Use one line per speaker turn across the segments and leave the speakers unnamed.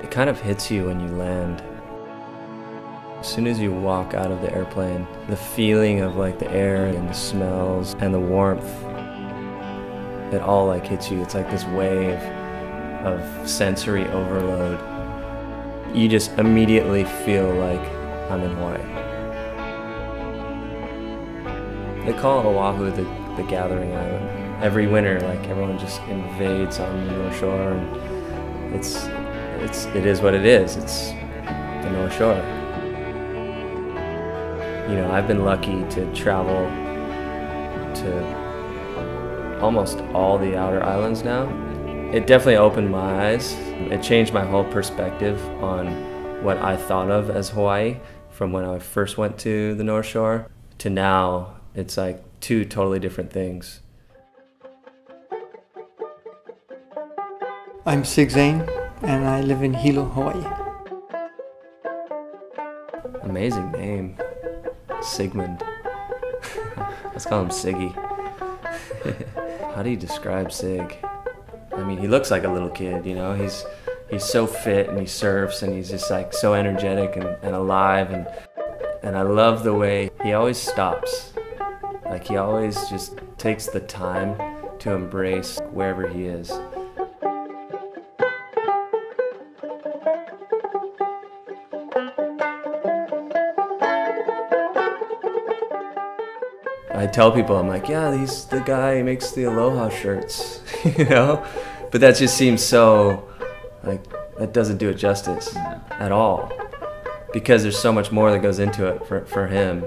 It kind of hits you when you land. As soon as you walk out of the airplane, the feeling of like the air and the smells and the warmth, it all like hits you. It's like this wave of sensory overload. You just immediately feel like I'm in Hawaii. They call Oahu the gathering island. Every winter, like everyone just invades on the North Shore, and it is what it is. It's the North Shore. You know, I've been lucky to travel to almost all the outer islands now. It definitely opened my eyes. It changed my whole perspective on what I thought of as Hawaii from when I first went to the North Shore to now. It's like two totally different things.
I'm Sig Zane, and I live in Hilo, Hawaii.
Amazing name. Sigmund. Let's call him Siggy. How do you describe Sig? I mean, he looks like a little kid, you know? He's so fit, and he surfs, and he's just like so energetic and alive, and I love the way he always stops. Like he always just takes the time to embrace wherever he is. I tell people, I'm like, yeah, he's the guy who makes the Aloha shirts, you know? But that just seems so, like, that doesn't do it justice at all. Because there's so much more that goes into it for him.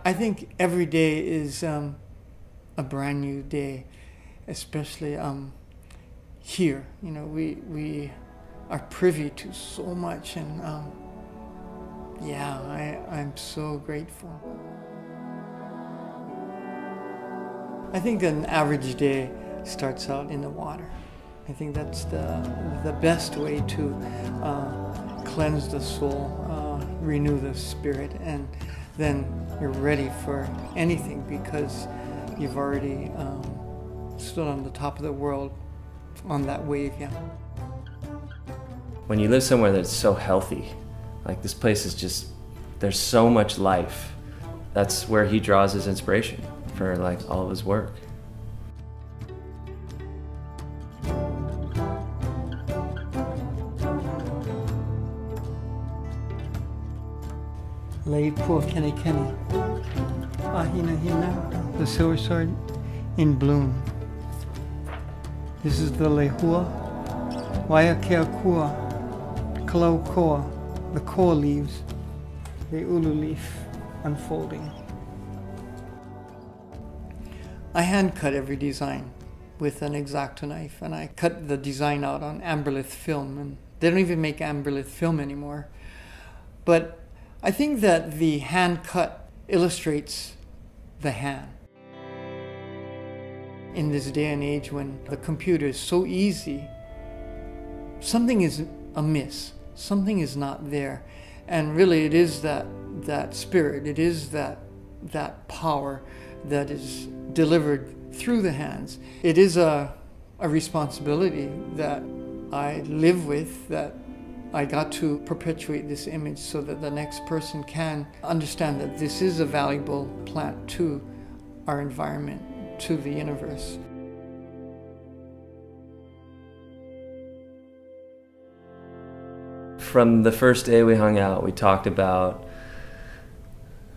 I think every day is a brand new day, especially here. You know, we are privy to so much, and yeah, I'm so grateful. I think an average day starts out in the water. I think that's the best way to cleanse the soul, renew the spirit, and then you're ready for anything because you've already stood on the top of the world on that wave, yeah.
When you live somewhere that's so healthy, like this place is just, there's so much life. That's where he draws his inspiration for like all of his work.
Leipua Kene Kene, Ahina Hina, the silver sword in bloom. This is the Lehua, Waiakeakua, Kalau Koa, the koa leaves, the ulu leaf unfolding. I hand cut every design with an X-Acto knife, and I cut the design out on amberlith film, and they don't even make amberlith film anymore. But I think that the hand cut illustrates the hand. In this day and age when the computer is so easy, something is amiss, something is not there. And really it is that spirit, it is that power that is delivered through the hands. It is a responsibility that I live with, that I got to perpetuate this image so that the next person can understand that this is a valuable plant to our environment, to the universe.
From the first day we hung out, we talked about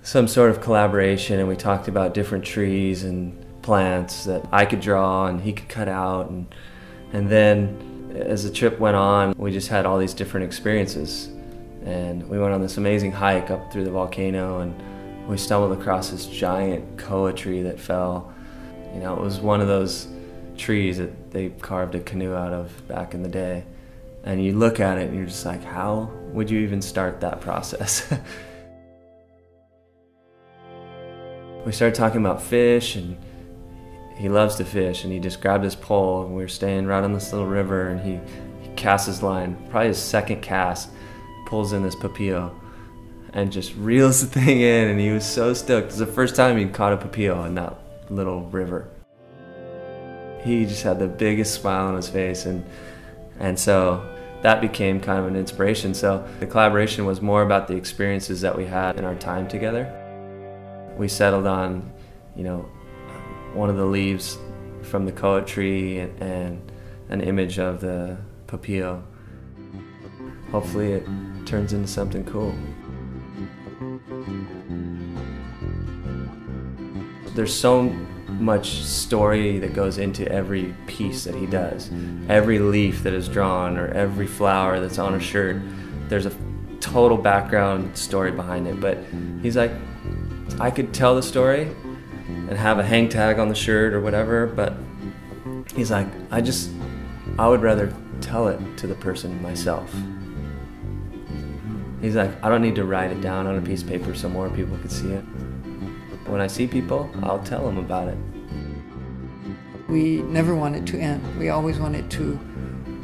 some sort of collaboration, and we talked about different trees and plants that I could draw and he could cut out, and then as the trip went on, we just had all these different experiences, and we went on this amazing hike up through the volcano, and we stumbled across this giant koa tree that fell. You know, it was one of those trees that they carved a canoe out of back in the day, and you look at it and you're just like, how would you even start that process? We started talking about fish, and he loves to fish, and he just grabbed his pole, and we were staying right on this little river, and he casts his line, probably his second cast, pulls in this papio, and just reels the thing in, and he was so stoked. It was the first time he'd caught a papio in that little river. He just had the biggest smile on his face, and so that became kind of an inspiration. So the collaboration was more about the experiences that we had in our time together. We settled on, you know, one of the leaves from the koa tree and an image of the papio. Hopefully it turns into something cool. There's so much story that goes into every piece that he does. Every leaf that is drawn or every flower that's on a shirt, there's a total background story behind it. But he's like, I could tell the story and have a hang tag on the shirt or whatever, but he's like, I would rather tell it to the person myself. He's like, I don't need to write it down on a piece of paper so more people could see it. When I see people, I'll tell them about it.
We never want it to end. We always want it to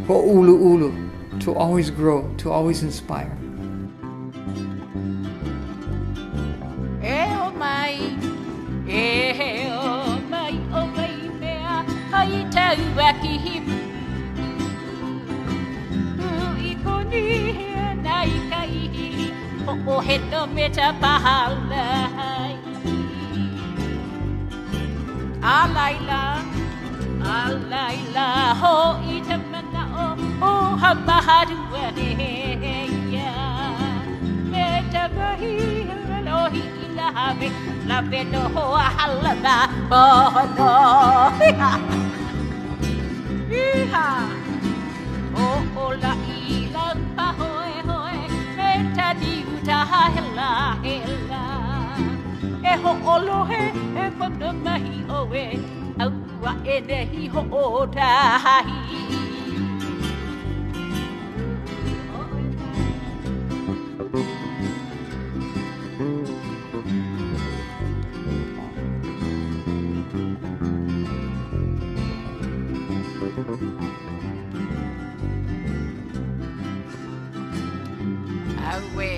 ho'ulu, to always grow, to always inspire.
Alaila ho itamana o hamahadu ya metabahi lohi ilahabe la veno ho halaba bono iha o la ila pa hoe hoe metadi utaha hela hela e ho olohe e kono mahi owe wa enehi ho tahi awe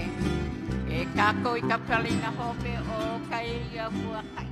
e kako I kapalina hope o kai ya fuakai